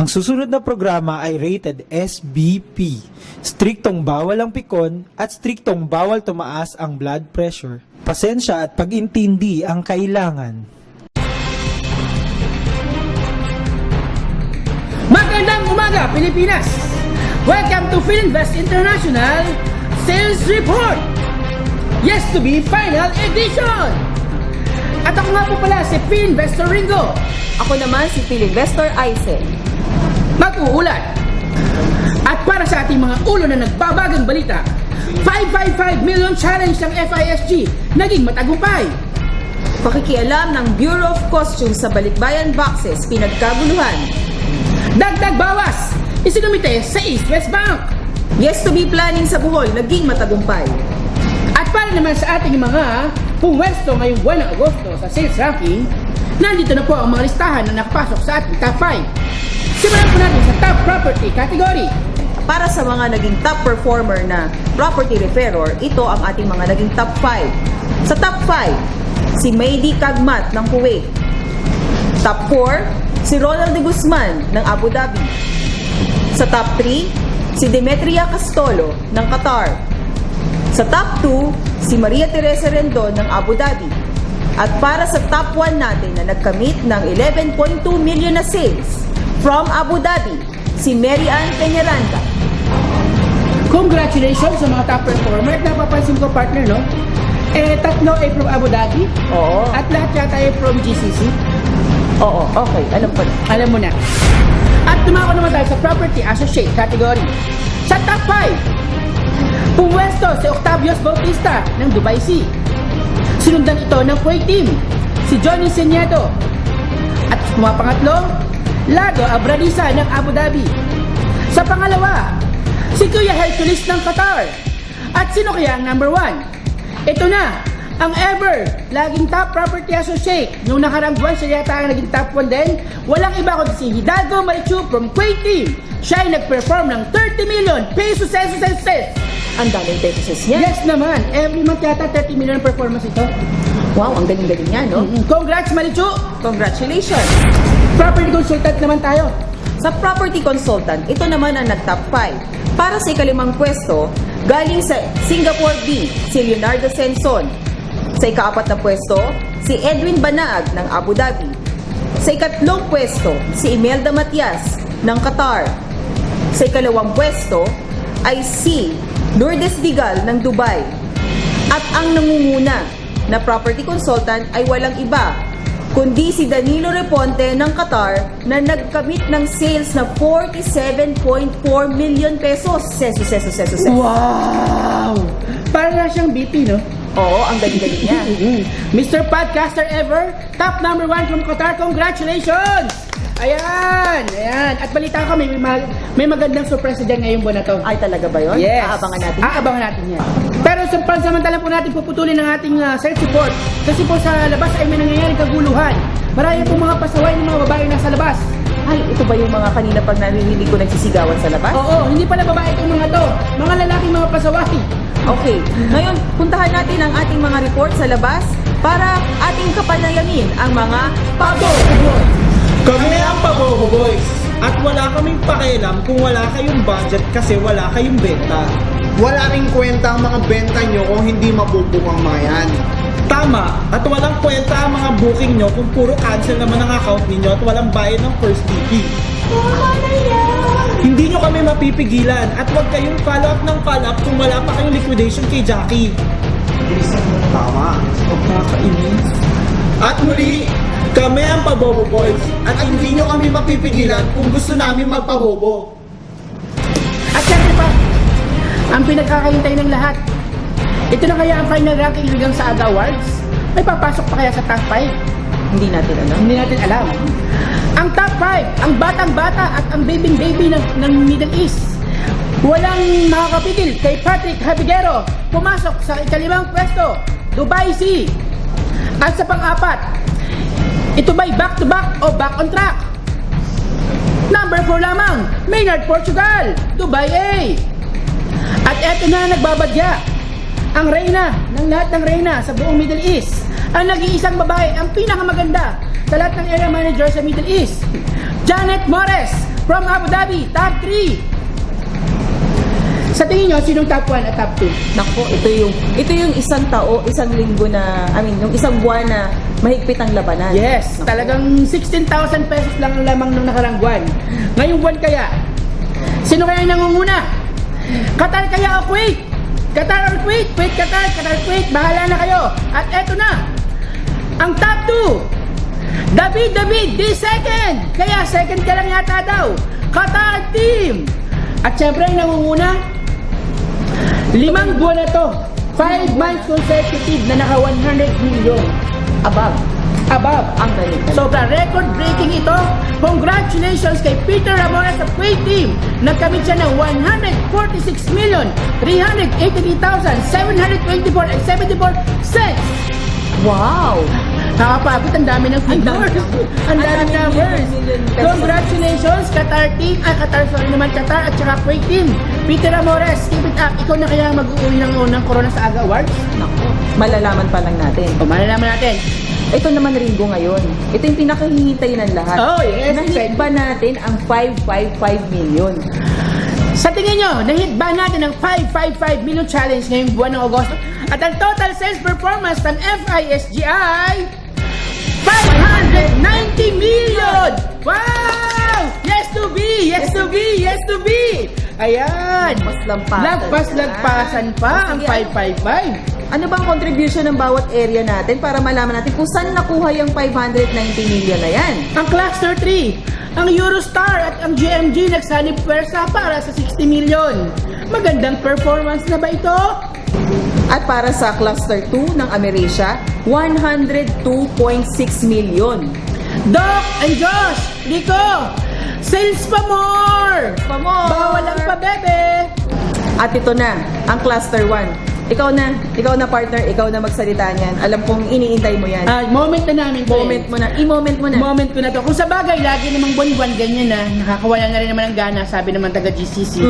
Ang susunod na programa ay rated SBP. Striktong bawal ang pikon at striktong bawal tumaas ang blood pressure. Pasensya at pag-intindi ang kailangan. Magandang umaga, Pilipinas! Welcome to Philinvest International Sales Report! Yes to be final edition! At ako nga po pala si Philinvestor Ringo. Ako naman si Philinvestor Aisen. Mag-uulat. At para sa ating mga ulo na nagbabagang balita, 555 million challenge ng FISG naging matagumpay. Pakikialam ng Bureau of Customs sa balikbayan boxes pinagkaguluhan. Dagdag bawas, isinumite sa East West Bank. Yes to be planning sa Bohol naging matagumpay. At para naman sa ating mga pumwesto ngayong buwan ng Agosto sa sales ranking, nandito na po ang mga listahan na nakapasok sa ating top 5. Simulan po natin sa top property category. Para sa mga naging top performer na property referrer, ito ang ating mga naging top 5. Sa top 5, si Maydi Kagmat ng Kuwait. Top 4, si Ronald de Guzman ng Abu Dhabi. Sa top 3, si Demetria Castolo ng Qatar. Sa top 2, si Maria Teresa Rendon ng Abu Dhabi. At para sa top 1 natin na nagkamit ng 11.2 million na sales from Abu Dhabi, si Mary Ann Peñaranda. Congratulations sa mga top performer. At napapansin ko, partner, no? Tatlo ay from Abu Dhabi. Oo. At lahat yata ay from GCC. Oo, okay. Alam ko na. Alam mo na. At tumako naman tayo sa property associate category. Sa top 5, pumwesto si Octavius Bautista ng Dubai Sea. Sinundan ito ng Kuwait team, si Johnny Seniedo. At pangatlo, Lado Abradisa ng Abu Dhabi. Sa pangalawa, si Kuya Hercules ng Qatar. At sino kaya ang number 1? Ito na, ang ever laging top property associate. Nung nakarang buwan, siya yata ang naging top 1 din. Walang iba kundi si Hidalgo Marichu from Kuwait team. Siya ay nag-perform ng 30 million pesos. Ang daming pesos niya. Yes naman, every month yata 30 million performance ito. Wow, ang galing-galing niya, no? Congrats, Marichu! Congratulations! Property consultant naman tayo. Sa property consultant, ito naman ang nag-top 5. Para sa ikalimang pwesto, galing sa Singapore B, si Leonardo Senson. Sa ikaapat na pwesto, si Edwin Banaag ng Abu Dhabi. Sa ikatlong pwesto, si Imelda Matias ng Qatar. Sa ikalawang pwesto ay si Lourdes Digal ng Dubai. At ang nangunguna na property consultant ay walang iba kundi si Danilo Reponte ng Qatar na nagkamit ng sales na 47.4 million pesos. Seso. Wow! Para na siyang BP, no? Oo, ang galing-galing niya. Mr. Podcaster Ever, top number 1 from Qatar, congratulations! Ayan! At balita ko, may magandang surprise dyan ngayong buwan na to. Ay, talaga ba yun? Yes. Aabangan natin. Aabangan natin yan. Pero sa pansamantala po natin puputulin ang ating search report. Kasi po sa labas ay may nangyayaring kaguluhan. Marami po mga pasaway ng mga babae nasa labas. Ay, ito ba yung mga kanina pag narinig ko nagsisigawan sa labas? Oo, hindi pala babae itong mga to. Mga lalaking mga pasaway. Okay. Ngayon, puntahan natin ang ating mga report sa labas para ating kapanayangin ang mga Pago! Kami ang Pabobo Boys at wala kaming pakialam kung wala kayong budget kasi wala kayong benta. Wala ring kwenta ang mga benta nyo kung hindi mabubuk ang mga yan. Tama, at walang kwenta ang mga booking nyo kung puro cancel naman ang account ninyo at walang bayad ng first BP. Hindi nyo kami mapipigilan at huwag kayong follow up kung wala pa kayong liquidation kay Jackie. Tama. Nakakainis. At muli, kami ang Pabobo Boys At hindi nyo kami mapipigilan kung gusto namin magpabobo. At syempre pa, ang pinagkakahintay ng lahat. Ito na kaya ang final ranking hanggang sa AGA Awards? May papasok pa kaya sa top 5? hindi natin alam. Hindi natin alam. Ang top 5, ang batang-bata at ang baby-baby ng Middle East. Walang makakapigil kay Patrick Habigero. Pumasok sa ikalimang pwesto, Dubai Sea. At sa pang-apat, ito ba'y back-to-back o back on track? Number 4 lamang, Maynard Portugal, Dubai A. At eto na nagbabadya, ang reyna ng lahat ng reyna sa buong Middle East. Ang nag-iisang babae, ang pinakamaganda sa lahat ng area manager sa Middle East, Janet Mores, from Abu Dhabi, top 3. Sa tingin nyo, sinong top 1 at top 2? Nako, ito yung isang linggo na, yung isang buwan na mahigpit ang labanan. Yes, Nako. talagang 16,000 pesos lang ang lamang ng nakarang buwan. Ngayong buwan kaya, sino kaya ang nangunguna? Qatar kaya o Kuwait? Qatar or Kuwait? Kuwait, Qatar, Kuwait, bahala na kayo. At eto na, ang top 2. David, di second. Kaya second ka lang yata daw. Qatar team. At syempre ang nangunguna, 5 buwan na to. 5 months consecutive na naka 100 million. Above. Ang galing. Sobra record-breaking ito. Congratulations kay Peter Ramona sa Kuwait team. Nagkamit siya ng 146,383,724.74 cents. Wow! Nakapagod, ang dami ng figures. Ang dami ng numbers. million pesos. Congratulations, Qatar team. Qatar at saka Kuwait team. Peter Amores, keep it up. Ikaw na kaya mag-uwi ng unang Corona sa Aga Awards? Nako, malalaman pa lang natin. O, malalaman natin. Ito naman Ringo ngayon. Ito yung pinakahihintay ng lahat. Oh, yes. Nahit ba natin ang 555 million? Sa tingin nyo, nahit ba natin ang 555 million challenge ngayong buwan ng Agosto? At ang total sales performance ng FISG ay 590 million! Wow! Yes to be! Yes to be! Yes to be! Ayan! Lagpas-lagpasan pa ang 555. Ano bang contribution ng bawat area natin para malaman natin kung saan nakuha yung 590 million na yan? Ang Cluster 3, ang Eurostar at ang GMG nagsanib pwersa para sa 60 million. Magandang performance na ba ito? At para sa Cluster 2 ng Amerisya, 102.6 million. Doc and Josh, Rico, sales pa more! Bawal ang pa, bebe! At ito na, ang Cluster 1. Ikaw na partner, ikaw na magsalita niyan. Alam kong iniintay mo yan. Moment na namin to. I-moment mo na. Moment ko na to. Kung sa bagay, lagi namang buwan-buwan ganyan na. Nakakawala na rin naman ng gana, sabi naman taga GCC.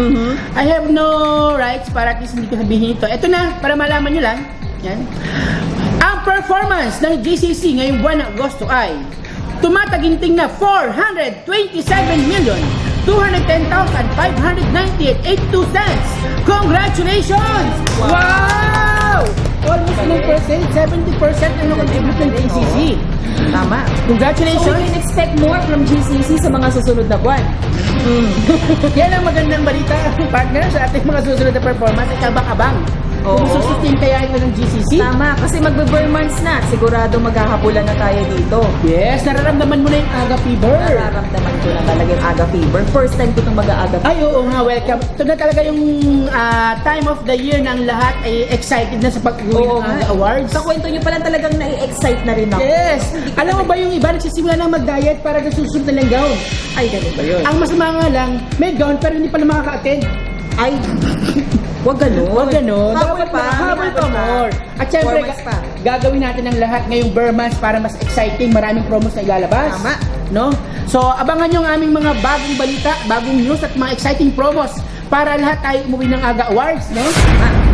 I have no rights para at least hindi ko sabihin ito. Ito na, para malaman nyo lang. Yan. Ang performance ng GCC ngayong buwan ng Agosto ay tumataginting na 427,210,598.82 cents. Congratulations! Wow! Almost 70% ang nakontribute ng GCC. Tama. So we Congratulations! can expect more from GCC sa mga susunod na buwan. Yan ang magandang balita, partner, sa ating mga susunod na performance ay kabang-abang. Oo. Kung sustain kaya ito ng GCC? Tama, kasi magbe-burn months na. Sigurado maghahabulan na tayo dito. Yes, nararamdaman mo na yung aga fever. Nararamdaman ko na talaga yung aga fever. First time ko itong mag-aaga fever. Ay, oo nga, welcome. Ito na talaga yung time of the year ng lahat ay excited na sa pag-uwi ng nga. Aga Awards. Sa kwento nyo pala talagang nai-excite na rin ako. Yes! Alam mo ba yung iba nagsisimula ng mag-diet para nagsusunod na lang gown? Ay, ganun ba yun? Ang masama nga lang, may gown pero hindi pa na makaka-attend. Ay, wag ganun. Huwag ganun. Habol Dapat pa. habol pa more. At syempre, 4 months pa. gagawin natin ang lahat ngayong bare months para mas exciting. Maraming promos na ilalabas. Tama. No? So, abangan nyo ang aming mga bagong balita, bagong news at mga exciting promos para lahat tayo umuwi ng Aga Awards. No? Tama.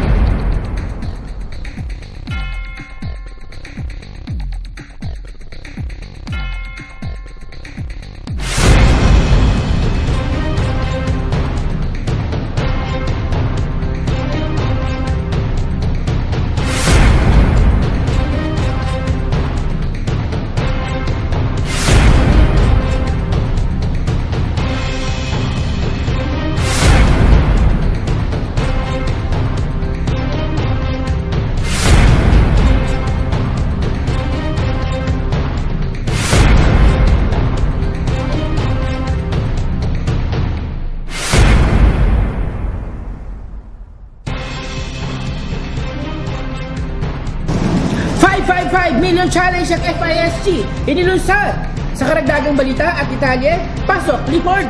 $555 million challenge ang FISG inilunsad sa karagdagang balita at detalye. Pasok, report!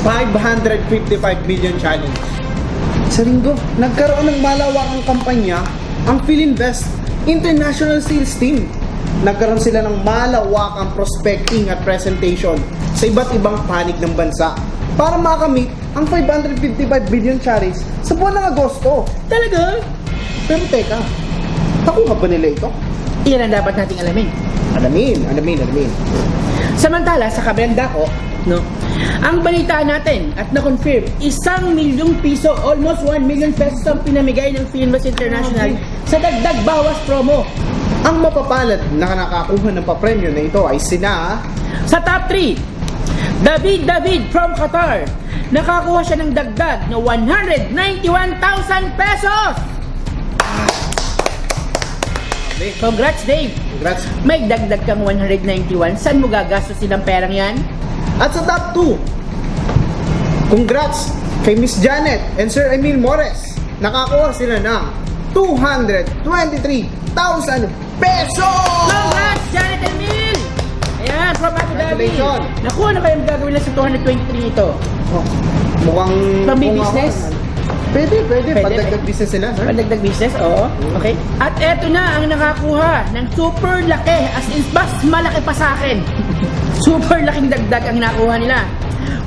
555 million challenge. Sa linggo, nagkaroon ng malawakang kampanya ang Philinvest International Sales Team. Nagkaroon sila ng malawakang prospecting at presentation sa iba't ibang panig ng bansa para makamit ang 555 billion challenge sa buwan ng Agosto. Talaga? Pero teka, nakuha ba nila ito? Iyan ang dapat nating alamin. Alamin. Samantala, sa kabilang dako, No? Ang balita natin at na-confirm, 1,000,000 piso, almost 1 million pesos ang pinamigay ng Filinvest International sa dagdag bawas promo. Ang mapapalad na nakakuha ng papremyo na ito ay sina Sa top 3, David from Qatar. Nakakuha siya ng dagdag na 191,000 pesos. Congrats, Dave. Congrats. May dagdag kang 191. Saan mo gagastos silang perang yan? At sa top 2, congrats kay Miss Janet and Sir Emil Mores. Nakakuha sila ng 223,000 pesos! Congrats, Janet and Mil! Ayan, from Abu Dhabi. Congratulations. Naku, ano kayang gagawin lang sa 223 ito? Oh, mukhang... Pang-may mukhang- business? Pwede. Pwede. Pagdagdag business sila, sir. Pandagdag business, oo. Okay. At eto na ang nakakuha ng super laki, as in, mas malaki pa sa akin. Super laking dagdag ang nakuha nila.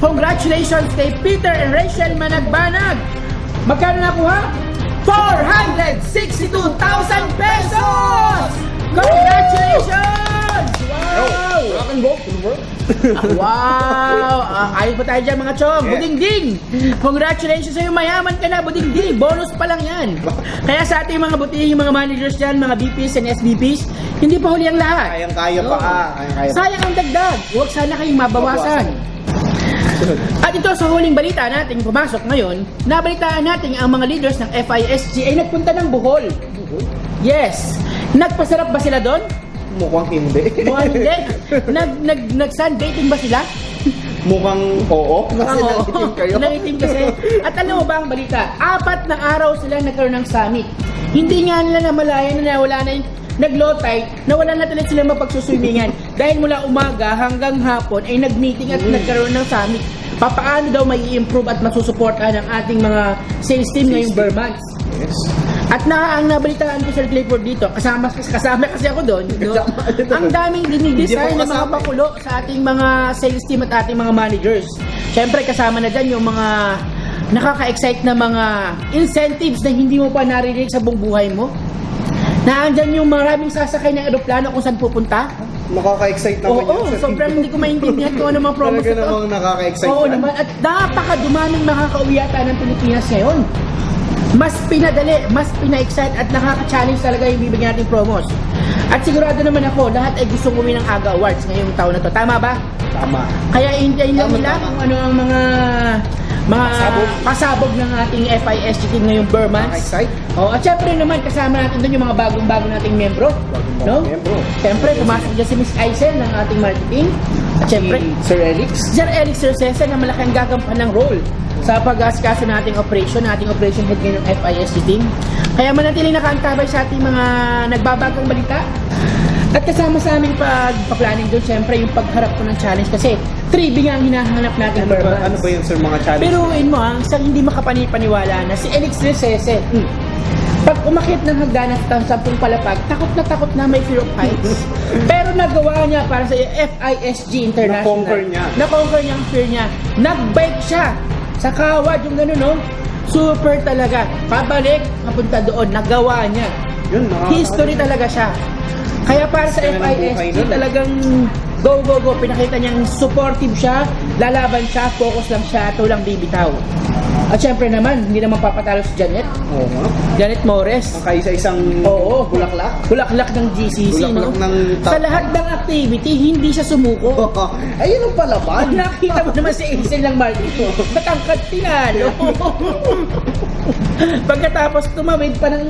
Congratulations kay Peter and Rachel Managbanag. Magkano nakuha? 462,000 pesos! Congratulations! Wow! Rock and roll. Wow! Ayos pa tayo dyan mga chong. Yeah. Buding-ding! Congratulations sa'yo, mayaman ka na, buding-ding! Bonus pa lang yan. Kaya sa ating mga butihing mga managers dyan, mga BPs and SBPs, hindi pa huli ang lahat. Kayang-kaya pa. Kayang-kaya pa. Sayang ang dagdag. Huwag sana kayong mabawasan. At ito sa huling balita natin pumasok ngayon, nabalitaan natin ang mga leaders ng FISG ay nagpunta ng Bohol. Yes. Nagpasarap ba sila doon? Mukhang hindi. Mukhang hindi. Nag-sunbathing ba sila? Mukhang oo. Kasi Oo. nangitim kayo. Nangitim kasi. At alam mo ba ang balita? 4 na araw sila nagkaroon ng summit. Hindi nga nila namalayan na wala na yung nag-low tide, na wala na talaga sila mapagsuswimingan. Dahil mula umaga hanggang hapon ay nag-meeting at nagkaroon ng summit. Papaano daw may i-improve at masusuportahan ng ating mga sales team ngayong bare months. Yes. At ang nabalitaan ko, Sir Clifford, dito, kasama kasi ako doon, no? Ang daming dinidesign Hindi ng ako mga kasama. pakulo sa ating mga sales team at ating mga managers. Siyempre, kasama na dyan yung mga nakaka-excite na mga incentives na hindi mo pa naririnig sa buong buhay mo. Naandyan yung maraming sasakay ng aeroplano kung saan pupunta. Nakaka-excite naman Oo, yan. sobrang hindi ko maintindihan kung ano mga promos Talaga ito. namang nakaka-excite Oo yan. naman, at napakadumaming makakauwi yata ng Pilipinas ngayon. Mas pinadali, mas pina-excite at nakaka-challenge talaga yung bibigyan nating promos. At sigurado naman ako, lahat ay gustong uwi ng AGA Awards ngayong taon na to. Tama ba? Tama. Kaya hintayin lang Tama, nila tama. kung ano ang mga pasabog ng ating FISG team ngayong bare months. Nakaka-excite. Oh, at syempre naman kasama natin doon yung mga bagong-bago nating membro. No? Membro. Syempre, pumasok dyan si Miss Aisel ng ating marketing. At syempre, Sir Elix. Sir Eric Cercesa na malaking gagampan ng role sa pag-asikaso nating operation head ngayon ng FISG team. Kaya manatiling nakaantabay sa ating mga nagbabagong balita. At kasama sa aming pagpa-planning doon, syempre yung pagharap ko ng challenge kasi 3B nga ang hinahanap natin. Ano ba yun, sir, mga challenge? Pero in mo, isang hindi makapaniwala na si Elix Cercesa, pag umakyat ng hagdanan at 10 palapag, takot na may fear of heights. Pero nagawa niya para sa FISG International. Na-conquer niya. Na-conquer niya ang fear niya. Nag-bike siya sa kawad, yung gano'n, no? Super talaga. Pabalik, papunta doon. Nagawa niya. Yun, History talaga siya. Kaya para sa Kaya ng buhay FISG, nun. talagang go. Pinakita niyang supportive siya, lalaban siya, focus lang siya, walang bibitaw. At syempre naman, hindi naman papatalo si Janet. Oo nga. Janet Mores. Ang kaisa-isang Oo. bulaklak. Bulaklak ng GCC, no? Bulaklak ng Sa lahat ng activity, hindi siya sumuko. Ayun ang Pag palaban. nakita mo naman si Aisel ng Martin, matangkad tinalo. Pagkatapos tumawid pa ng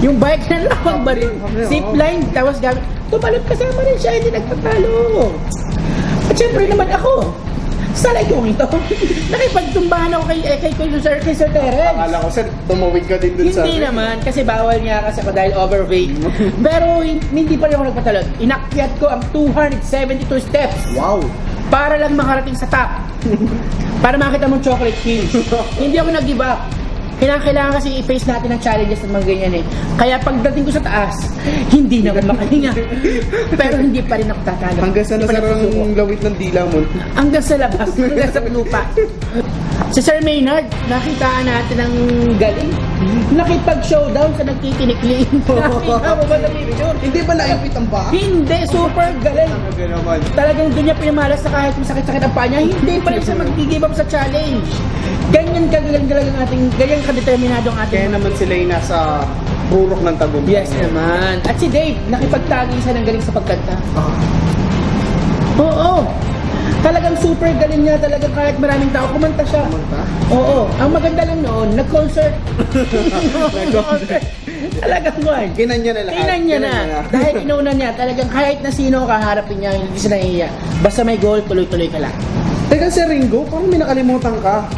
yung bike na lawag ba rin? Zipline, tapos gamit. Tumalot kasama rin siya, hindi nagpatalo. At syempre naman ako, salay kong ito. Nakipagtumbahan ako kay Sir Terence. Akala ko, sir, tumawid ka din dun sa... Hindi naman, kasi bawal niya kasi ako dahil overweight. Pero hindi pa rin ako nagpatalon. Inakyat ko ang 272 steps Wow. para lang makarating sa top. Para makita mong chocolate hills. Hindi ako nag-give up. Kailangan kasi i-face natin ang challenges ng mga ganyan eh. Kaya pagdating ko sa taas, hindi na ako makahinga. Pero hindi pa rin ako tatalo. Hanggang sa Hindi pa rin ako susuko. nasarang lawit ng dila mo. Hanggang sa labas, hanggang sa lupa. Si Sir Maynard, nakitaan natin ang galing. Nakipag-showdown sa nagtitinikliin. Nakita mo ba sa video? Hindi ba naipit ang paa? Hindi, super galing. Grabe naman. Talagang doon niya pinamalas na kahit masakit-sakit ang paa niya, hindi pa rin siya mag-give up sa challenge. Ganyan kagaling ang ating, ganyan kadeterminado ang ating. Kaya naman sila yung nasa rurok ng tagumpay. Yes naman. At si Dave, nakipagtagi siya ng galing sa pagkanta. Oo. Talagang super galing niya, talagang kahit maraming tao, kumanta siya. Kumanta? Oo. Ang maganda lang noon, nag-concert. Talagang one. Kinan niya na lahat. Kinan niya na. Dahil inuna niya, talagang kahit na sino kaharapin niya, hindi siya nahihiya. Basta may goal, tuloy-tuloy ka lang. Teka, Sir Ringo, parang may nakalimutan ka.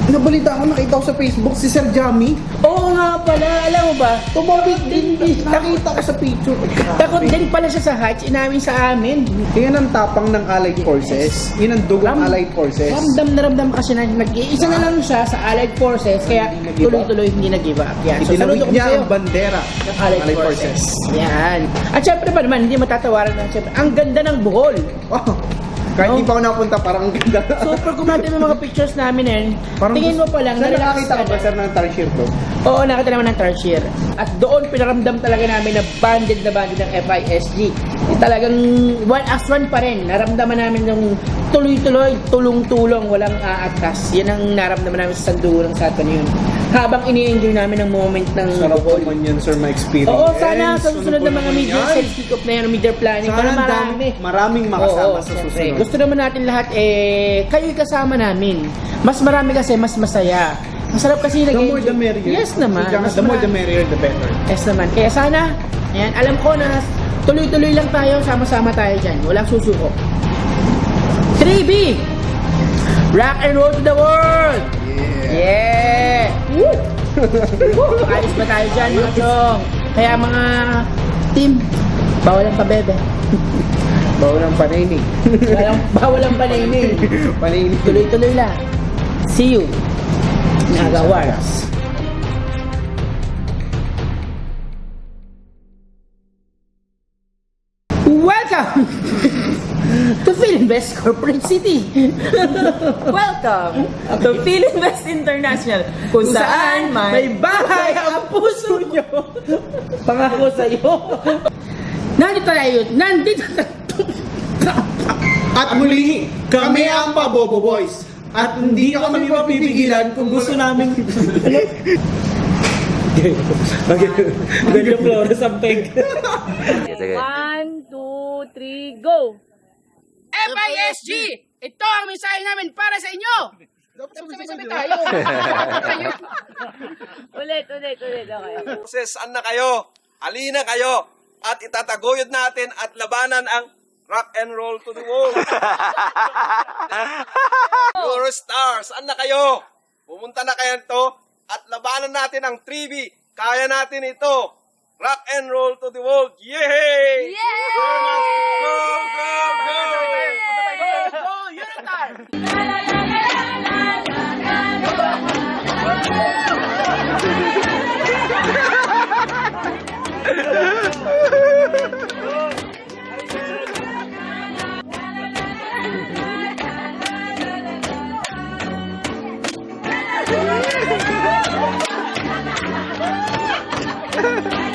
Nabalita ako, nakita ko sa Facebook, si Sir Jamie. Oo nga pala, alam mo ba? Tumawid din. Nakita ko sa picture. Takot din pala siya sa heights, inamin sa amin. Yan ang tapang ng Allied Forces. Yun ang dugong Allied Forces. Ramdam na ramdam kasi na nag-iisa na lang siya sa Allied Forces, kaya Hindi nag-give up. tuloy-tuloy hindi nag-give up. Yan. So, Itinawid saludo ko niya sa'yo. ang bandera Ng Allied Forces. Yan. At syempre pa naman, hindi matatawaran na syempre. Ang ganda ng buhol. Oh, kahit di pa ako napunta, parang ang ganda. Super kumate yung mga pictures namin eh. Tingin mo pa lang, Sir, na-relax nakakita ko ka ba, na. Sir, ng tarsier to? Oo, nakita naman ng tarsier. At doon pinaramdam talaga namin na banded ng FISG. Talagang one as one pa rin. Naramdaman namin yung tuloy-tuloy, tulong-tulong, walang aatras. Yan ang naramdaman namin sa sandugo ng Saturn yun. Habang ini-enjoy namin ang moment ng Sarap buhol. naman yan, Sir, ma-experience. Oo, sana sa susunod Ano ng po mga naman media yan? sales kick-off na yan, media planning, Sana para ang marami. maraming makasama Oo, sa syempre. susunod. Gusto naman natin lahat, kayo'y kasama namin. Mas marami kasi, mas masaya. Masarap kasi The nag-enjoy. more the merrier. Yes naman. Ika nga, Mas the more the marami. merrier, the better. Yes naman. Kaya sana, ayan, alam ko na tuloy-tuloy lang tayo, sama-sama tayo dyan. Walang susuko. 3B! Rock and roll to the world! Yeah! Woo! Woo! Ayos ba tayo dyan, mga chong? Kaya mga team, bawal ang pabebe. Bawal ang panaynig. Bawal ang panayning. Panaynig. Tuloy-tuloy lang. See you. Nagawars. Welcome to Philinvest Corporate City. Welcome to Philinvest International, kung saan may bahay ang puso nyo. Pangako sa iyo. Nandito tayo. At muli, kami ang Pabobo Boys. At hindi kami mapipigilan kung gusto namin... Ganyan Flores ang peg. 1, 2, 3, go! FISG! Ito ang mensahe namin para sa inyo! Sabi-sabi tayo. Ulit, okay. Saan na kayo? Halina kayo at itataguyod natin at labanan ang rock and roll to the world. Eurostars, saan na kayo? Pumunta na kayo to at labanan natin ang 3B. Kaya natin ito. Rock and roll to the world. Yay! Yay! Go, go, go, go! Go, Eurostar! Go!